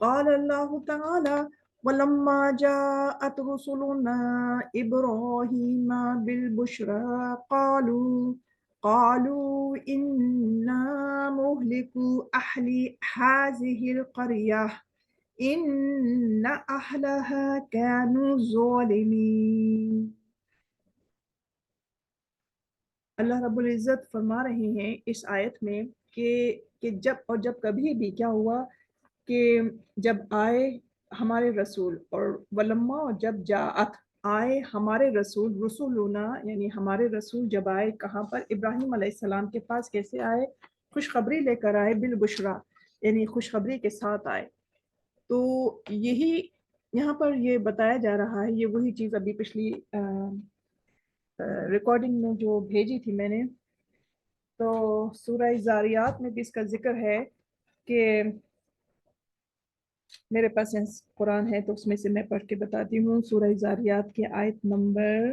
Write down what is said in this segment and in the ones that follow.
قال الله تعالى ولما جاءت رسلنا إبراهيم بالبشرى قالوا إنا مهلكو أهل هذه القرية إن أهلها كانوا ظالمين۔ اللہ رب العزت فرما رہے ہیں اس آیت میں کہ جب کبھی بھی کیا ہوا کہ جب آئے ہمارے رسول، اور ولما، اور جب جاءت آئے ہمارے رسولنا یعنی ہمارے رسول جب آئے کہاں پر؟ ابراہیم علیہ السلام کے پاس۔ کیسے آئے؟ خوشخبری لے کر آئے، بالبشرا یعنی خوشخبری کے ساتھ آئے۔ تو یہی یہاں پر یہ بتایا جا رہا ہے، یہ وہی چیز ابھی پچھلی ریکارڈنگ میں جو بھیجی تھی میں نے، تو سورہ زاریات میں بھی اس کا ذکر ہے کہ میرے پاس قرآن ہے تو اس میں سے میں پڑھ کے بتاتی ہوں۔ سورہ زاریات کی آیت نمبر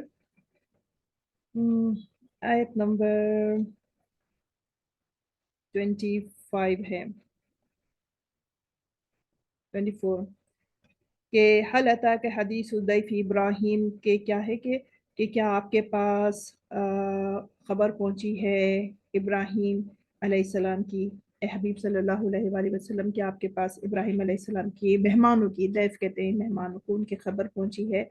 25 ہے، 24، کہ حل اتاک حدیث ضیف ابراہیم، کہ کیا ہے کہ کیا آپ کے پاس خبر پہنچی ہے ابراہیم علیہ السلام کی، اے حبیب صلی اللہ علیہ وآلہ وسلم، کہ آپ کے پاس ابراہیم علیہ السلام کی مہمانوں کی، ضیف کہتے ہیں مہمانوں کو، ان کی خبر پہنچی ہے،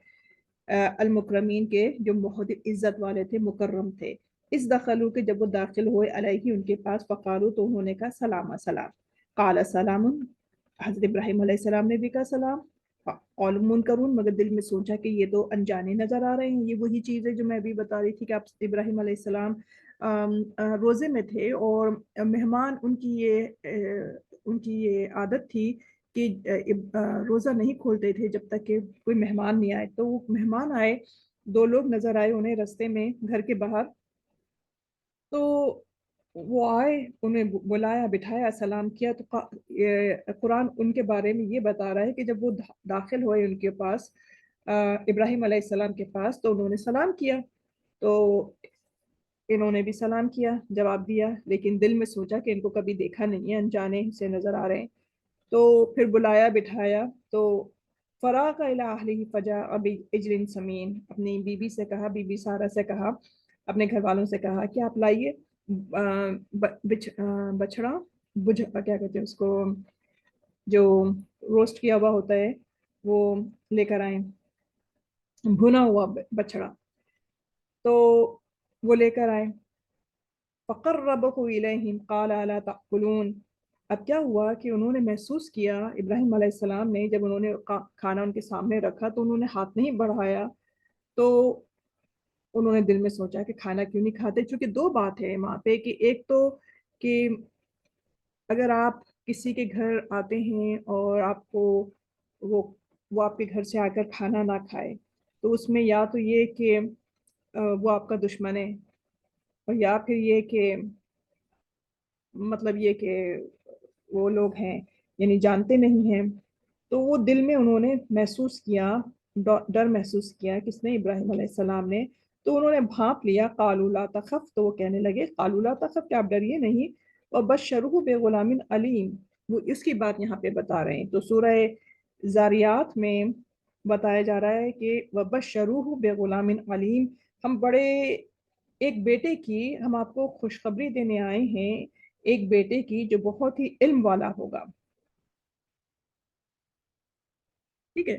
المکرمین کے جو بہت عزت والے تھے، مکرم تھے۔ اس دخلوا کے جب وہ داخل ہوئے علیہ ان کے پاس، فقالو تو انہوں نے کہا سلام سلام، قال سلام، حضرت ابراہیم علیہ السلام نے بھی کہا سلام، قول منکرون، مگر دل میں سوچا کہ یہ تو انجانے نظر آ رہے ہیں۔ یہ وہی چیز ہے جو میں بھی بتا رہی تھی کہ آپ ابراہیم علیہ السلام روزے میں تھے، اور مہمان ان کی یہ عادت تھی کہ روزہ نہیں کھولتے تھے جب تک کہ کوئی مہمان نہیں آئے۔ تو وہ مہمان آئے، دو لوگ نظر آئے انہیں رستے میں گھر کے باہر، تو وہ آئے، انہیں بلایا، بٹھایا، سلام کیا۔ تو قرآن ان کے بارے میں یہ بتا رہا ہے کہ جب وہ داخل ہوئے ان کے پاس، ابراہیم علیہ السلام کے پاس، تو انہوں نے سلام کیا، تو انہوں نے بھی سلام کیا، جواب دیا، لیکن دل میں سوچا کہ ان کو کبھی دیکھا نہیں ہے، انجانے سے نظر آ رہے ہیں۔ تو پھر بلایا، بٹھایا، تو فراغ الی اہلہ فجاء بعجل سمین، اپنی بیوی سے کہا، بی بی سارہ سے کہا، اپنے گھر والوں سے کہا کہ آپ لائیے بچڑا، کیا کہتے ہیں اس کو، جو روسٹ کیا ہوا ہوتا ہے، وہ لے کر آئیں، بھنا ہوا بچڑا، تو وہ لے کر آئے۔ فقربہ الیہم قال الا تأکلون، اب کیا ہوا کہ انہوں نے محسوس کیا، ابراہیم علیہ السلام نے جب انہوں نے کھانا ان کے سامنے رکھا تو انہوں نے ہاتھ نہیں بڑھایا، تو انہوں نے دل میں سوچا کہ کھانا کیوں نہیں کھاتے، چونکہ دو بات ہے وہاں پہ، کہ ایک تو کہ اگر آپ کسی کے گھر آتے ہیں اور آپ کو وہ آپ کے گھر سے آ کر کھانا نہ کھائے، تو اس میں یا تو یہ کہ وہ آپ کا دشمن ہے، اور یا پھر یہ کہ مطلب یہ کہ وہ لوگ ہیں یعنی جانتے نہیں ہیں۔ تو وہ دل میں انہوں نے محسوس کیا، ڈر محسوس کیا، کس نے؟ ابراہیم علیہ السلام نے۔ تو انہوں نے بھانپ لیا، قالوا لا تخف، تو وہ کہنے لگے قالوا لا تخف، کہ آپ ڈریے نہیں، وبشروہ بغلام علیم، وہ اس کی بات یہاں پہ بتا رہے ہیں۔ تو سورہ زاریات میں بتایا جا رہا ہے کہ وبشروہ بغلام علیم، ہم بڑے ایک بیٹے کی، ہم آپ کو خوشخبری دینے آئے ہیں، ایک بیٹے کی جو بہت ہی علم والا ہوگا، ٹھیک ہے۔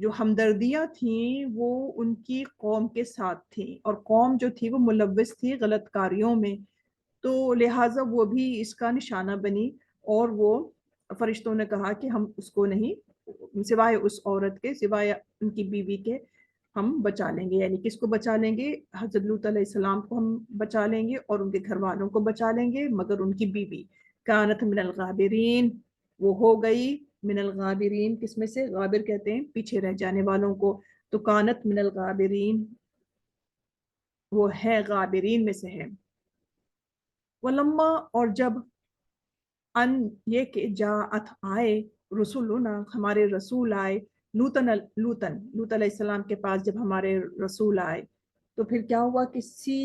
جو ہمدردیاں تھیں وہ ان کی قوم کے ساتھ تھیں، اور قوم جو تھی وہ ملوث تھی غلط کاریوں میں، تو لہٰذا وہ بھی اس کا نشانہ بنی، اور وہ فرشتوں نے کہا کہ ہم اس کو نہیں، سوائے اس عورت کے، سوائے ان کی بیوی کے ہم بچا لیں گے، یعنی کس کو بچا لیں گے؟ حضرت لوط علیہ السلام کو ہم بچا لیں گے اور ان کے گھر والوں کو بچا لیں گے، مگر ان کی بیوی کانت من الغابرین، وہ ہو گئی من الغابرین، کس میں سے؟ غابر کہتے ہیں پیچھے رہ جانے والوں کو، تو کانت من الغابرین، وہ ہے غابرین میں سے ہے۔ ولما، اور جب، ان یہ کہ جاءت آئے، رسولنا ہمارے رسول آئے، لوط علیہ السلام کے پاس جب ہمارے رسول آئے، تو پھر کیا ہوا کہ سی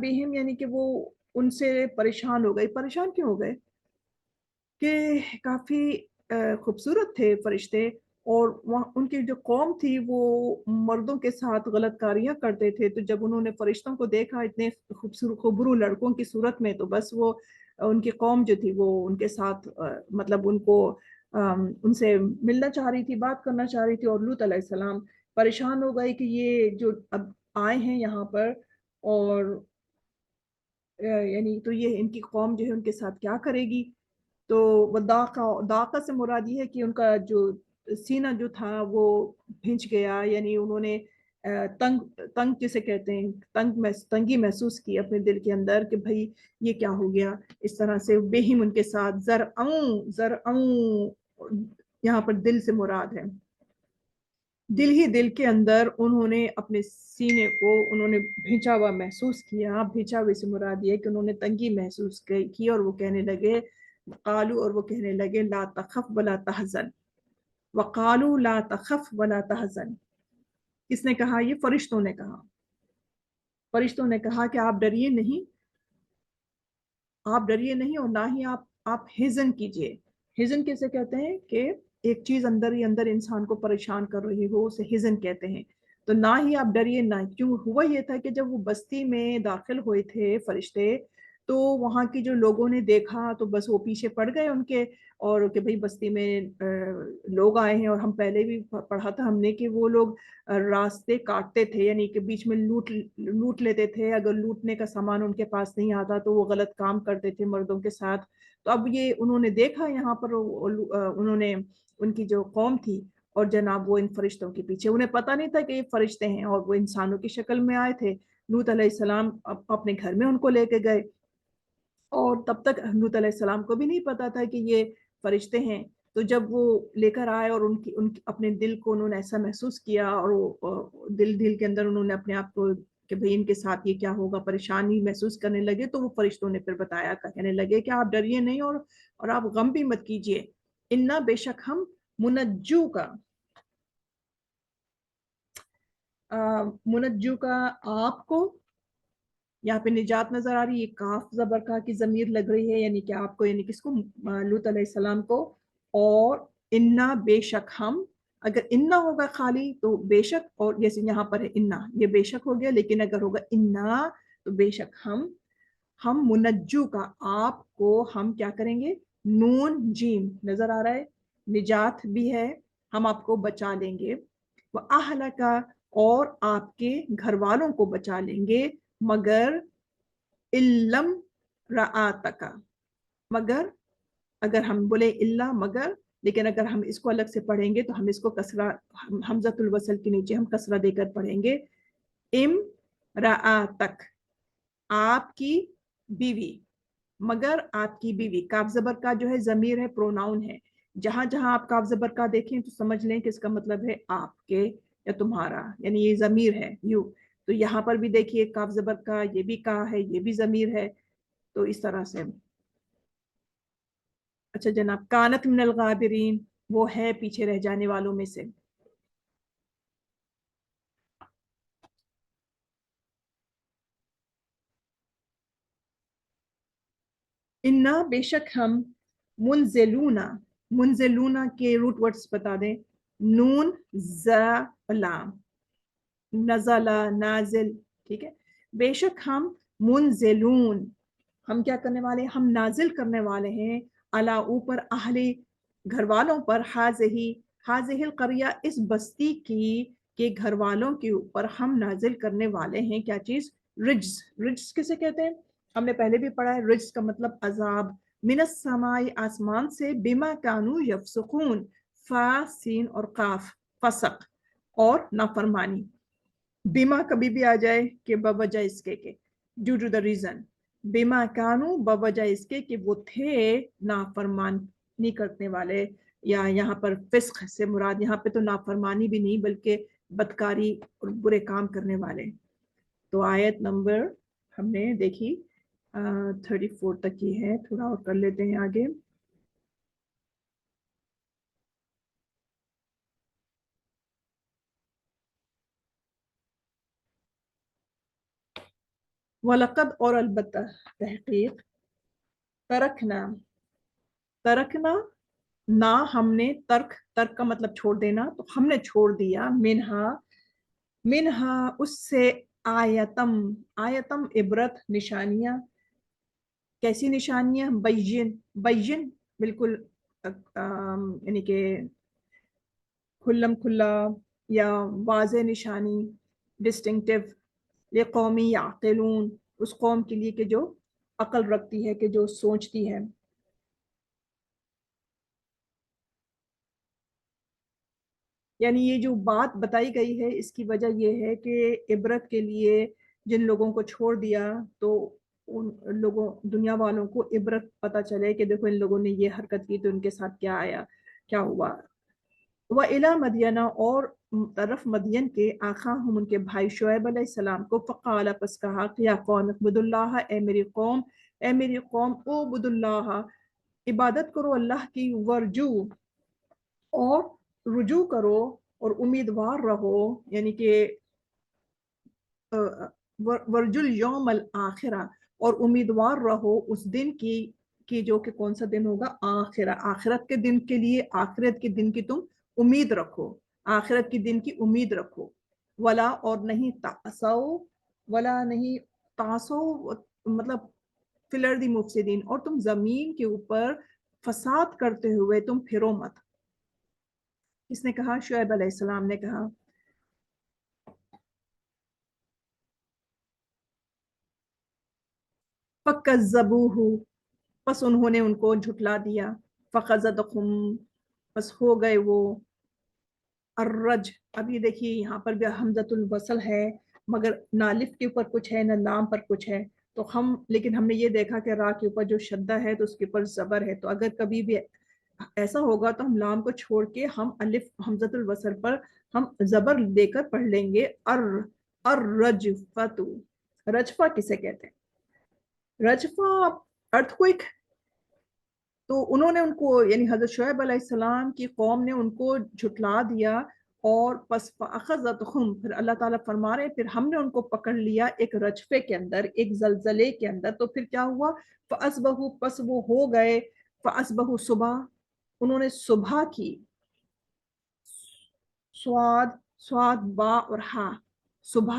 بہم، یعنی کہ وہ ان سے پریشان ہو گئے۔ پریشان کیوں ہو گئے؟ کہ کافی خوبصورت تھے فرشتے، اور ان کی جو قوم تھی وہ مردوں کے ساتھ غلط کاریاں کرتے تھے، تو جب انہوں نے فرشتوں کو دیکھا اتنے خوبصورت خوبرو لڑکوں کی صورت میں، تو بس وہ ان کی قوم جو تھی وہ ان کے ساتھ مطلب ان کو ان سے ملنا چاہ رہی تھی، بات کرنا چاہ رہی تھی، اور لوط علیہ السلام پریشان ہو گئے کہ یہ جو اب آئے ہیں یہاں پر، اور یعنی تو یہ ان کی قوم جو ہے ان کے ساتھ کیا کرے گی؟ تو وہ داقہ سے مراد یہ ہے کہ ان کا جو سینہ جو تھا وہ بھنچ گیا، یعنی انہوں نے تنگ جسے کہتے ہیں تنگی محسوس کی اپنے دل کے اندر کہ بھائی یہ کیا ہو گیا، اس طرح سے بہم ان کے ساتھ، زرعوں یہاں پر دل سے مراد ہے، دل ہی دل کے اندر انہوں نے اپنے سینے کو انہوں نے بھیجا ہوا محسوس کیا۔ بھیجا ہوئے سے مراد یہ کہ انہوں نے تنگی محسوس کی، اور وہ کہنے لگے قالو، اور وہ کہنے لگے لا تخف ولا تحزن، وقالو لا تخف ولا تحزن۔ کس نے کہا؟ یہ فرشتوں نے کہا، فرشتوں نے کہا کہ آپ ڈریے نہیں، آپ ڈریے نہیں، اور نہ ہی آپ حزن کیجئے۔ حزن کیسے کہتے ہیں؟ کہ ایک چیز اندر ہی اندر انسان کو پریشان کر رہی ہو، اسے حزن کہتے ہیں۔ تو نہ ہی آپ ڈریے، نہ کیوں ہوا یہ تھا کہ جب وہ بستی میں داخل ہوئے تھے فرشتے، تو وہاں کی جو لوگوں نے دیکھا تو بس وہ پیچھے پڑ گئے ان کے، اور کہ بھئی بستی میں لوگ آئے ہیں، اور ہم پہلے بھی پڑھا تھا ہم نے کہ وہ لوگ راستے کاٹتے تھے، یعنی کہ بیچ میں لوٹ لیتے تھے، اگر لوٹنے کا سامان ان کے پاس نہیں آتا تو وہ غلط کام کرتے تھے مردوں کے ساتھ۔ تو اب یہ انہوں نے دیکھا یہاں پر انہوں نے ان کی جو قوم تھی، اور جناب وہ ان فرشتوں کے پیچھے، انہیں پتہ نہیں تھا کہ یہ فرشتے ہیں، اور وہ انسانوں کی شکل میں آئے تھے۔ لوط علیہ السلام اپنے گھر میں ان کو لے کے گئے، اور تب تک لوط علیہ السلام کو بھی نہیں پتا تھا کہ یہ فرشتے ہیں۔ تو جب وہ لے کر آئے اور ان کی اپنے دل کو انہوں نے ایسا محسوس کیا، اور وہ دل کے اندر انہوں نے اپنے آپ کو کہ بھئی ان کے ساتھ یہ کیا ہوگا، پریشانی محسوس کرنے لگے، تو وہ فرشتوں نے پھر بتایا، کہنے لگے کہ آپ ڈریے نہیں، اور آپ غم بھی مت کیجئے، انا بے شک ہم منجو کا، منجو کا آپ کو، یہاں پہ نجات نظر آ رہی ہے، کاف زبر کا کی ضمیر لگ رہی ہے، یعنی کہ آپ کو، یعنی کس کو؟ لوط علیہ السلام کو، اور انا بے شک ہم، اگر انا ہوگا خالی تو بے شک، اور جیسے یہاں پر ہے انا، یہ بے شک ہو گیا، لیکن اگر ہوگا انا تو بے شک ہم منجو کا آپ کو ہم کیا کریں گے؟ نون جیم نظر آ رہا ہے، نجات بھی ہے، ہم آپ کو بچا لیں گے، وَأَهْلَكَ، اور آپ کے گھر والوں کو بچا لیں گے، مگر علم رعاتک، مگر، اگر ہم بولے اللہ مگر، لیکن اگر ہم اس کو الگ سے پڑھیں گے تو ہم اس کو کسرہ، حمزۃ الوصل کے نیچے ہم کسرہ دے کر پڑھیں گے، ام رعاتک، آپ کی بیوی، مگر آپ کی بیوی، کاف زبر کا جو ہے ضمیر ہے، پروناؤن ہے، جہاں جہاں آپ کاف زبر کا دیکھیں تو سمجھ لیں کہ اس کا مطلب ہے آپ کے یا تمہارا، یعنی یہ ضمیر ہے یو، تو یہاں پر بھی دیکھیے کاف زبر کا یہ بھی کا ہے، یہ بھی ضمیر ہے، تو اس طرح سے۔ اچھا جناب، کانت من الغابرین، وہ ہے پیچھے رہ جانے والوں میں سے۔ انا بے شک ہم، منزلونا، منزلونا کے روٹ ورڈز بتا دیں، نون زلا، نزلہ، نازل، ٹھیک ہے، بے شک ہم منزلون، ہم کیا کرنے والے ہیں؟ ہم نازل کرنے والے ہیں علی اوپر اہلی گھر والوں پر حاضہ القریہ اس بستی کی کے گھر والوں کے اوپر ہم نازل کرنے والے ہیں کیا چیز؟ رجز. رجز کسے کہتے ہیں؟ ہم نے پہلے بھی پڑھا ہے. رجز کا مطلب عذاب. من السماء آسمان سے بما کانوا یفسقون فا سین اور قاف فسق اور نافرمانی. بما کبھی بھی آ جائے کہ بوجہ اس کے ڈیو ٹو دا ریزن. بما کانو بوجہ اس کے کہ وہ تھے نافرمانی کرنے والے. یا یہاں پر فسق سے مراد یہاں پہ تو نافرمانی بھی نہیں بلکہ بدکاری اور برے کام کرنے والے. تو آیت نمبر ہم نے دیکھی 34 تک کی ہے. تھوڑا اور کر لیتے ہیں آگے. وَلَقَدْ اور البتہ تحقیق ترکنا نہ ہم نے ترک کا مطلب چھوڑ دینا تو ہم نے چھوڑ دیا منہا اس سے آیتم عبرت نشانیاں. کیسی نشانیاں؟ بین بالکل یعنی کہ کھلم کھلا یا واضح نشانی ڈسٹنکٹیو لقومی یعقلون اس قوم کے لیے کہ جو عقل رکھتی ہے کہ جو سوچتی ہے. یعنی یہ جو بات بتائی گئی ہے اس کی وجہ یہ ہے کہ عبرت کے لیے جن لوگوں کو چھوڑ دیا تو ان لوگوں دنیا والوں کو عبرت پتہ چلے کہ دیکھو ان لوگوں نے یہ حرکت کی تو ان کے ساتھ کیا آیا کیا ہوا. وَإِلَى مَدْيَنَ اور طرف مدین کے آخاہم ان کے بھائی شعیب علیہ السلام کو فقال پس کہا کہ یا قوم اعبدوا اللہ اے میری قوم اعبدوا اللہ عبادت کرو اللہ کی ورجو اور رجوع کرو اور امیدوار رہو یعنی کہ ورجو الیوم الآخرہ اور امیدوار رہو اس دن کی جو کہ کون سا دن ہوگا؟ آخرت کے دن کے لیے آخرت کے دن کی تم امید رکھو آخرت کے دن کی امید رکھو. ولا اور نہیں تعصو مطلب فی الارض مفسدین اور تم زمین کے اوپر فساد کرتے ہوئے تم پھرو مت. کس نے کہا؟ شعیب علیہ السلام نے کہا. فَكَذَّبُوهُ پس انہوں نے ان کو جھٹلا دیا. فَخَذَتْهُمْ پس ہو گئے وہ الرج. اب یہ دیکھیے یہاں پر بھی حمزۃ الوصل ہے مگر نہ الف کے اوپر کچھ ہے نہ لام پر کچھ ہے تو لیکن ہم نے یہ دیکھا کہ را کے اوپر جو شدہ ہے تو اس کے اوپر زبر ہے. تو اگر کبھی بھی ایسا ہوگا تو ہم لام کو چھوڑ کے ہم الف حمزۃ الوصل پر ہم زبر دے کر پڑھ لیں گے. الرجفۃ. رجفہ کسے کہتے ہیں؟ رجفہ ارتھ کوئک. تو انہوں نے ان کو یعنی حضرت شعیب علیہ السلام کی قوم نے ان کو جھٹلا دیا اور پس فاخذتہم پھر اللہ تعالیٰ فرما رہے پھر ہم نے ان کو پکڑ لیا ایک رجفے کے اندر ایک زلزلے کے اندر. تو پھر کیا ہوا؟ فاصبحوا پس وہ ہو گئے فاصبحوا صبح انہوں نے صبح کی. سواد با اور ہا صبح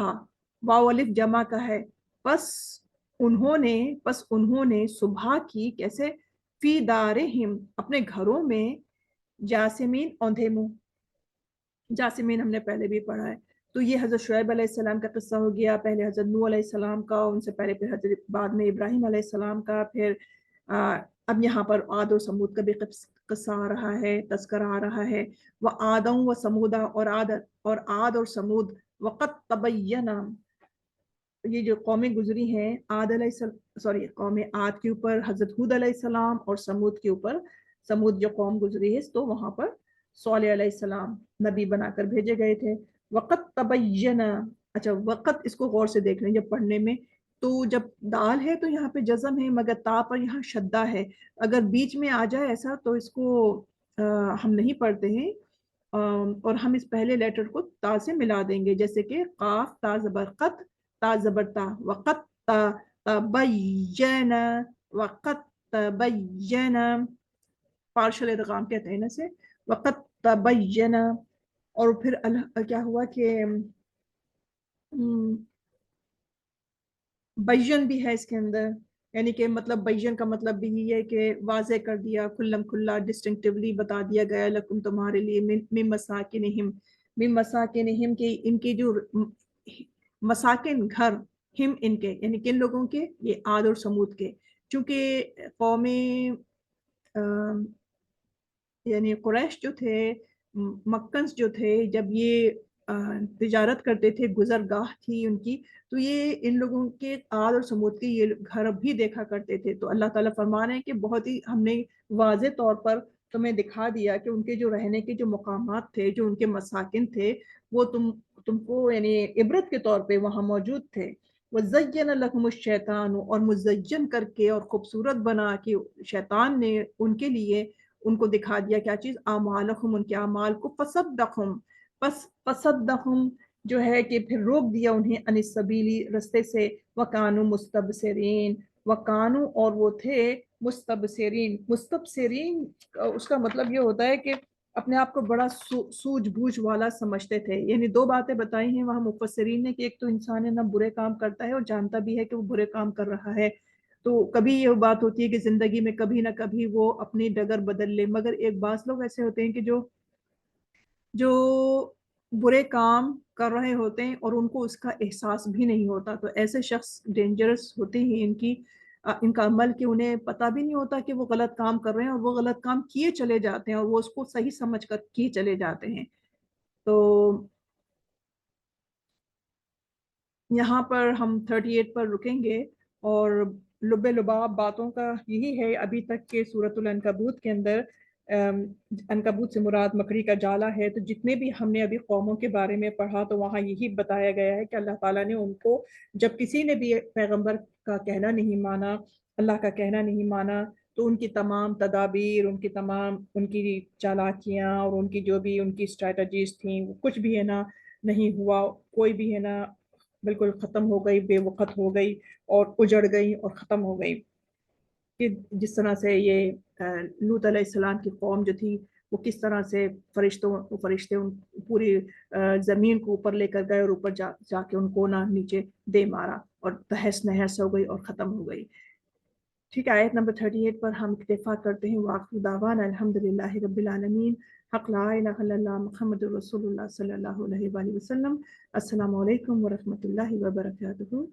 واو الف جمع کا ہے. پس انہوں نے صبح کی کیسے؟ فی دارہم اپنے گھروں میں جاسمین اوندھے منہ. جاسمین ہم نے پہلے بھی پڑھا ہے. تو یہ حضرت شعیب علیہ السلام کا قصہ ہو گیا. پہلے حضرت نوح علیہ السلام کا ان سے پہلے پھر حضرت بعد میں ابراہیم علیہ السلام کا. پھر اب یہاں پر عاد اور سمود کا بھی قصہ آ رہا ہے تذکرہ آ رہا ہے. وعادًا وثمودا اور عاد اور سمود. وقد تبینہ یہ جو قومیں گزری ہیں قوم عاد کے اوپر حضرت ہود علیہ السلام اور سمود کے اوپر سمود جو قوم گزری ہے تو وہاں پر صالح علیہ السلام نبی بنا کر بھیجے گئے تھے. وقت تبینہ. اچھا وقت اس کو غور سے دیکھ لیں جب پڑھنے میں تو جب دال ہے تو یہاں پہ جزم ہے مگر تا پر یہاں شدہ ہے. اگر بیچ میں آ جائے ایسا تو اس کو ہم نہیں پڑھتے ہیں اور ہم اس پہلے لیٹر کو تا سے ملا دیں گے جیسے کہ قاف تا زبر قط تا زبر تا. وقت تبین وقت تبین پارشل ادغام کہتے ہیں اسے. وقت تبین اور پھر کیا ہوا کہ بین بھی ہے اس کے اندر یعنی کہ مطلب بیان کا مطلب بھی یہ ہے کہ واضح کر دیا، کھلم کھلا ڈسٹنکٹیولی بتا دیا گیا لکم تمہارے لیے من مساکنہم کہ ان کی جو مساکن گھر، ہم ان کے یعنی کن لوگوں کے، یہ عاد اور سمود کے، چونکہ قوم یعنی قریش جو تھے، مکنز جو تھے، جب یہ تجارت کرتے تھے، گزرگاہ تھی ان کی، تو یہ ان لوگوں کے عاد اور سمود کے یہ گھر بھی دیکھا کرتے تھے۔ تو اللہ تعالیٰ فرما رہے ہیں کہ بہت ہی ہم نے واضح طور پر تمہیں دکھا دیا کہ ان کے جو رہنے کے جو مقامات تھے، جو ان کے مساکن تھے، وہ تم کو یعنی عبرت کے طور پہ وہاں موجود تھے۔ وَزَيَّنَ لَكُمُ الشَّيْطَانُ، اور مزین کر کے اور خوبصورت بنا کے شیطان نے ان کے لیے ان کو دکھا دیا کیا چیز، اعمالہم، ان کے اعمال کو، فصدقہم، پس فصدقہم جو ہے کہ پھر روک دیا انہیں عن السبیلی، رستے سے، وکانوا مستبصرین، وکانوا اور وہ تھے مستبصرین۔ مستبصرین اس کا مطلب یہ ہوتا ہے کہ اپنے آپ کو بڑا سوجھ بوجھ والا سمجھتے تھے۔ یعنی دو باتیں بتائی ہیں وہاں مفسرین نے کہ ایک تو انسان ہے نا برے کام کرتا ہے اور جانتا بھی ہے کہ وہ برے کام کر رہا ہے، تو کبھی یہ بات ہوتی ہے کہ زندگی میں کبھی نہ کبھی وہ اپنی ڈگر بدل لے، مگر ایک بعض لوگ ایسے ہوتے ہیں کہ جو برے کام کر رہے ہوتے ہیں اور ان کو اس کا احساس بھی نہیں ہوتا، تو ایسے شخص ڈینجرس ہوتے ہیں ان کا عمل، کہ انہیں پتہ بھی نہیں ہوتا کہ وہ غلط کام کر رہے ہیں اور وہ غلط کام کیے چلے جاتے ہیں اور وہ اس کو صحیح سمجھ کر کیے چلے جاتے ہیں۔ تو یہاں پر ہم 38 پر رکیں گے، اور لب لباب باتوں کا یہی ہے ابھی تک کہ سورۃ العنکبوت کے اندر عنکبوت سے مراد مکڑی کا جالا ہے۔ تو جتنے بھی ہم نے ابھی قوموں کے بارے میں پڑھا تو وہاں یہی بتایا گیا ہے کہ اللہ تعالیٰ نے ان کو، جب کسی نے بھی پیغمبر کا کہنا نہیں مانا، اللہ کا کہنا نہیں مانا، تو ان کی تمام تدابیر، ان کی چالاکیاں اور ان کی جو بھی ان کی اسٹریٹجیز تھیں، کچھ بھی ہے نا نہیں ہوا، کوئی بھی ہے نا بالکل ختم ہو گئی، بے وقت ہو گئی اور اجڑ گئی اور ختم ہو گئی۔ کہ جس طرح سے یہ لوط علیہ السلام کی قوم جو تھی، وہ کس طرح سے فرشتے پوری زمین کو اوپر لے کر گئے اور اوپر جا کے ان کو نہ نیچے دے مارا اور تہس نہس ہو گئی اور ختم ہو گئی۔ ٹھیک ہے، آیت نمبر 38 پر ہم اکتفا کرتے ہیں۔ وآخر دعوانا الحمدللہ رب العالمین، حق لا الہ الا اللہ محمد رسول اللہ صلی اللہ علیہ وآلہ وسلم۔ السلام علیکم ورحمۃ اللہ وبرکاتہ۔